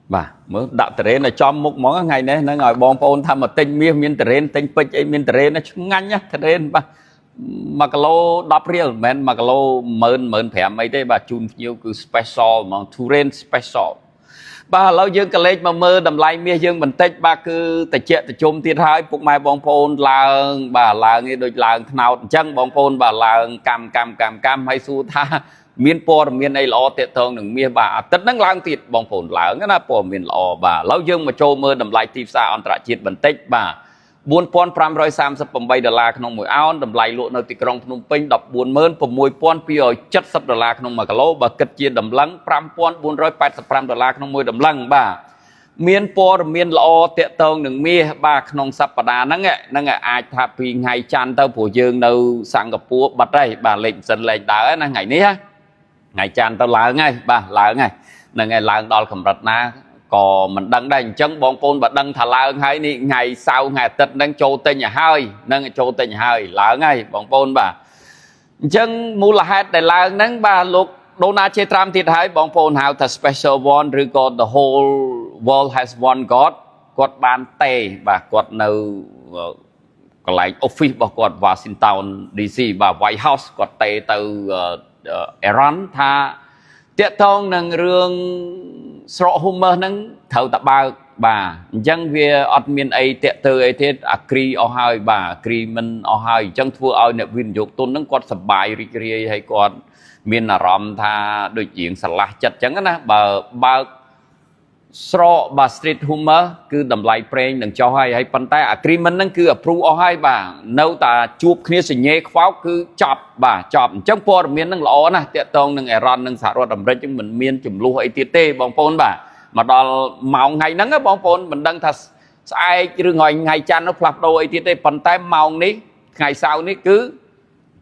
bà mới đặt terrain là cho một món ngày này nó ngồi bong bồn tham mà tinh miên terrain tinh pích ấy miên terrain nó ngắn nhá terrain bà mà cái lô đập riêng men mà cái lô mơn phèm mấy thế bà chun nhiều cứ special mà terrain special bà lâu dương cái lên mà mơ đầm lai mía dương mình tết bà cứ tại chuyện tại chôm tiền hai phục mai bong bồn là bà là nghe đôi là nào chân bong bồn bà là cam hay su tha miền po miền này lo tiệt thong đừng miền bà tất năng lang tiệt bong bồn là cái na po miền lo bà lâu dương mà chôm mơ đầm lai tip sa on tra chiết mình tết bà buôn pon pram roi sam sập bầm bay đờ laក្នុងមួយអោនតម្លៃលក់នៅទីក្រុងភ្នំពេញ $14,270 ក្នុងមួយគីឡូបើគិតជាតម្លឹង $5,485 ក្នុងមួយតម្លឹងបាទមានព័ត៌មានល្អតាក់ទងនឹងមាសបាទក្នុងសប្តាហ៍ហ្នឹងអាចថាពីថ្ងៃច័ន្ទទៅព្រោះយើងនៅសិង្ហបុរីបាត់ហើយបាទលេខមិនសិនលេខដើរណាថ្ងៃនេះថ្ងៃច័ន្ទទៅឡើងហើយបាទឡើងហើយហ្នឹងហើយឡើងដល់កម្រិតណាក៏មិនដឹងដែរអញ្ចឹងបងប្អូនបើដឹងថាឡើងហើយនេះថ្ងៃសៅរ៍ថ្ងៃអាទិត្យហ្នឹងចូលទិញឲ្យហើយហ្នឹងចូលទិញឲ្យហើយឡើងហើយបងប្អូនបាទអញ្ចឹងមូលហេតុដែលឡើងហ្នឹងបាទលោកដូណាល់ ត្រាំទៀតហើយបងប្អូនហៅថា special one ឬក៏ the whole world has one god គាត់បានតេបាទគាត់នៅកន្លែង office របស់គាត់ Washington DC បាទ White House គាត់តេទៅអេរ៉ាន់ថាតាក់ទងនឹងរឿងស្រកហ៊ុំមើហ្នឹងត្រូវតែបើកបាទអញ្ចឹងវាអត់មានអីតាក់ទើអីទេអាគ្រីអស់ហើយបាទអាគ្រីមិនអស់ហើយអញ្ចឹងធ្វើឲ្យអ្នកវិនិយោគទុនហ្នឹងគាត់សប្បាយរីករាយហើយគាត់មានអារម្មណ៍ថាដូចជាងស្រឡះចិត្តអញ្ចឹងណាបើកស្រកបាទ street humor គឺតម្លៃប្រេងនឹងចុះហើយប៉ុន្តែ agreement ហ្នឹងគឺ approve អស់ហើយបាទនៅតែជួបគ្នាសញ្ញេខ្វោកគឺចប់បាទចប់អញ្ចឹងព័ត៌មានហ្នឹងល្អណាស់តាក់ទងនឹងអេរ៉ាន់និងសហរដ្ឋអាមេរិកហ្នឹងមិនមានចំនួនអីទៀតទេបងប្អូនបាទមកដល់ម៉ោងថ្ងៃហ្នឹងបងប្អូនមិនដឹងថាស្អែកឬថ្ងៃច័ន្ទនោះផ្លាស់ប្ដូរអីទៀតទេប៉ុន្តែម៉ោងនេះថ្ងៃសៅរ៍នេះគឺ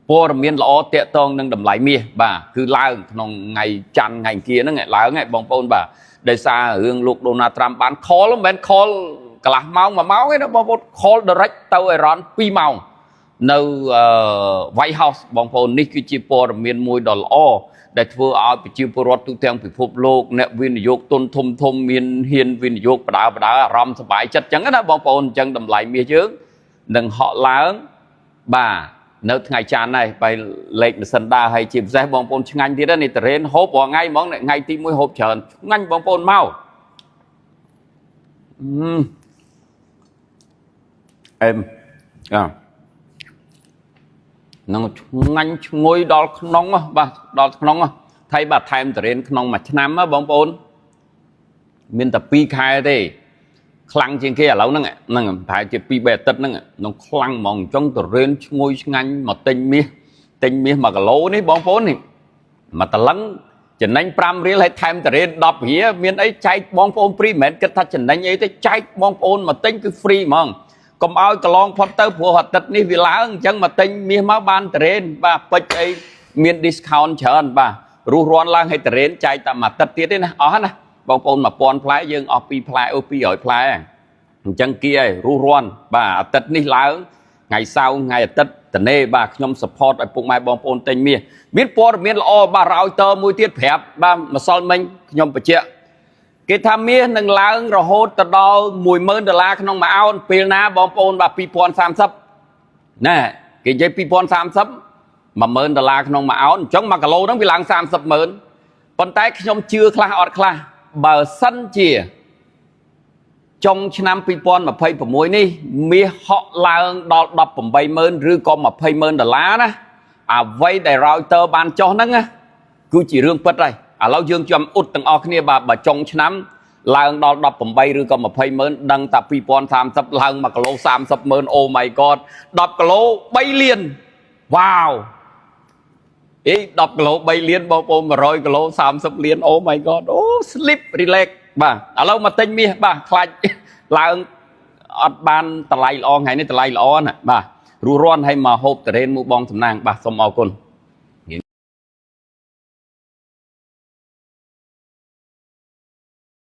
ព័ត៌មានល្អតាក់ទងនឹងតម្លៃមាសបាទគឺឡើងក្នុងថ្ងៃច័ន្ទថ្ងៃអង្គារហ្នឹងឡើងហើយបងប្អូនបាទដោយសាររឿងលោកដូណាល់ ត្រាំបាន call មិនមែន call កន្លះម៉ោង1ម៉ោងទេណាបងប្អូន call direct ទៅអេរ៉ាន់2ម៉ោងនៅ White House បងប្អូននេះគឺជាព័ត៌មានមួយដ៏ល្អដែលធ្វើឲ្យប្រជាពលរដ្ឋទូទាំងពិភពលោកអ្នកវិនិយោគទុនធំមានហ៊ានវិនិយោគបដើអារម្មណ៍សប្បាយចិត្តអញ្ចឹងណាបងប្អូនអញ្ចឹងតម្លៃមាសយើងនឹងហក់ឡើងបាទនៅថ្ងៃច័ន្ទហើយបែរលេខម៉ាស៊ីនដើរហើយជាពិសេសបងប្អូនឆ្ងាញ់ទៀតនេះតរេនហូបរាល់ថ្ងៃហ្មងថ្ងៃទី1ហូបច្រើនឆ្ងាញ់បងប្អូនមកអេមនឹងឆ្ងាញ់ឈ្ងុយដល់ក្នុងបាទដល់ក្នុងថៃបាទថែមតរេនក្នុងមួយឆ្នាំបងប្អូនមានតែ2ខែទេខ្លាំងជាងគេឥឡូវហ្នឹងប្រហែលជា2-3អាទិត្យហ្នឹងនឹងខ្លាំងហ្មងអញ្ចឹងតរេនឈ្ងុយឆ្ងាញ់មកទិញមាស1គីឡូនេះបងប្អូននេះមកតឡឹងចំណេញ5រៀលហើយថែមតរេន10រៀលមានអីចែកបងប្អូនព្រីមិនមែនគិតថាចំណេញអីទេចែកបងប្អូនមកទិញគឺ free ហ្មងកុំឲ្យកន្លងផុតទៅព្រោះអាទិត្យនេះវាឡើងអញ្ចឹងមកទិញមាសមកបានតរេនបាទពេជ្រអីមាន discount ច្រើនបាទរស់រាន់ឡើងឲ្យតរេនចែកតែមួយអាទិត្យទៀតទេណាអស់ណាបងប្អូន1000ផ្លែយើងអស់2ផ្លែ200ផ្លែអញ្ចឹងគៀឲ្យរស់រាន់បាទអាទិត្យនេះឡើងថ្ងៃសៅរ៍ថ្ងៃអាទិត្យតនេបាទខ្ញុំ support ឲ្យពុកម៉ែបងប្អូនទិញមាសមានព័ត៌មានល្អបាទរោយតមួយទៀតប្រាប់បាទម្សិលមិញខ្ញុំបញ្ជាក់គេថាមាសនឹងឡើងរហូតទៅដល់$10,000ក្នុងមួយអោនពេលណាបងប្អូនបាទ2030ណាគេនិយាយ2030 $10,000ក្នុងមួយអោនអញ្ចឹង1គីឡូហ្នឹងវាឡើង30,000ប៉ុន្តែខ្ញុំជឿខ្លះអត់ខ្លះបើសិនជាចុងឆ្នាំ2026នេះមាសហក់ឡើងដល់$18,000ឬក៏$20,000ណាអ្វីដែល Reuters បានចុះហ្នឹងគឺជារឿងពិតហើយឥឡូវយើងចាំអ៊ុតទាំងអស់គ្នាបើចុងឆ្នាំឡើងដល់18,000ឬក៏20,000ដឹងតែ2030ឡើង1គីឡូ30,000 Oh my god 10គីឡូ3លានវ៉ាវ10គីឡូ3លានបងប្អូន100គីឡូ30លាន Oh my god អូ sleep relax បាទឥឡូវមកទិញមាសបាទខ្លាចឡើងអត់បានតម្លៃល្អថ្ងៃនេះតម្លៃល្អណាបាទរស់រាន់ឲ្យមកហូបតរេនមួយបងសំណាងបាទសូមអរគុណ